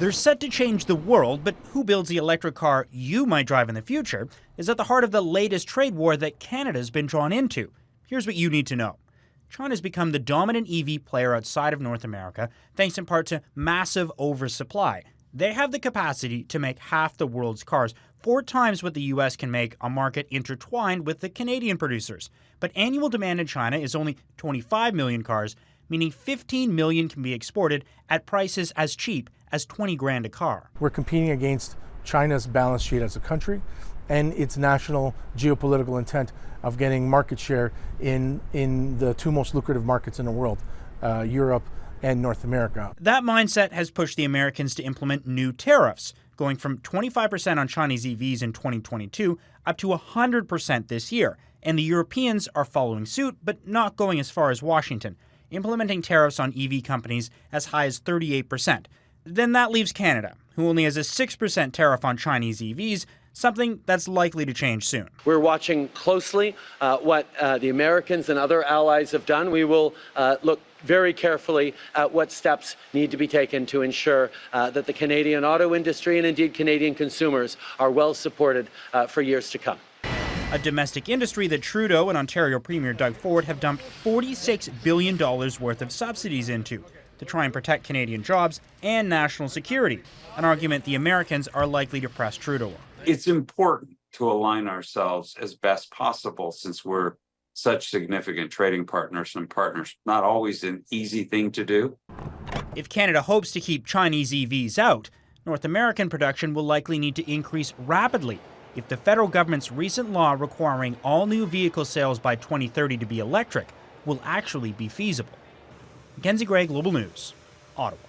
They're set to change the world, but who builds the electric car you might drive in the future is at the heart of the latest trade war that Canada's been drawn into. Here's what you need to know. China's become the dominant EV player outside of North America, thanks in part to massive oversupply. They have the capacity to make half the world's cars, 4 times what the US can make, a market intertwined with the Canadian producers. But annual demand in China is only 25 million cars, meaning 15 million can be exported at prices as cheap as 20 grand a car. We're competing against China's balance sheet as a country and its national geopolitical intent of getting market share in the 2 most lucrative markets in the world, Europe and North America. That mindset has pushed the Americans to implement new tariffs, going from 25% on Chinese EVs in 2022 up to 100% this year. And the Europeans are following suit, but not going as far as Washington, implementing tariffs on EV companies as high as 38%. Then that leaves Canada, who only has a 6% tariff on Chinese EVs, something that's likely to change soon. We're watching closely what the Americans and other allies have done. We will look very carefully at what steps need to be taken to ensure that the Canadian auto industry and indeed Canadian consumers are well supported for years to come. A domestic industry that Trudeau and Ontario Premier Doug Ford have dumped $46 billion worth of subsidies into to try and protect Canadian jobs and national security, an argument the Americans are likely to press Trudeau on. It's important to align ourselves as best possible since we're such significant trading partners and partners. Not always an easy thing to do. If Canada hopes to keep Chinese EVs out, North American production will likely need to increase rapidly if the federal government's recent law requiring all new vehicle sales by 2030 to be electric will actually be feasible. Mackenzie Gray, Global News, Ottawa.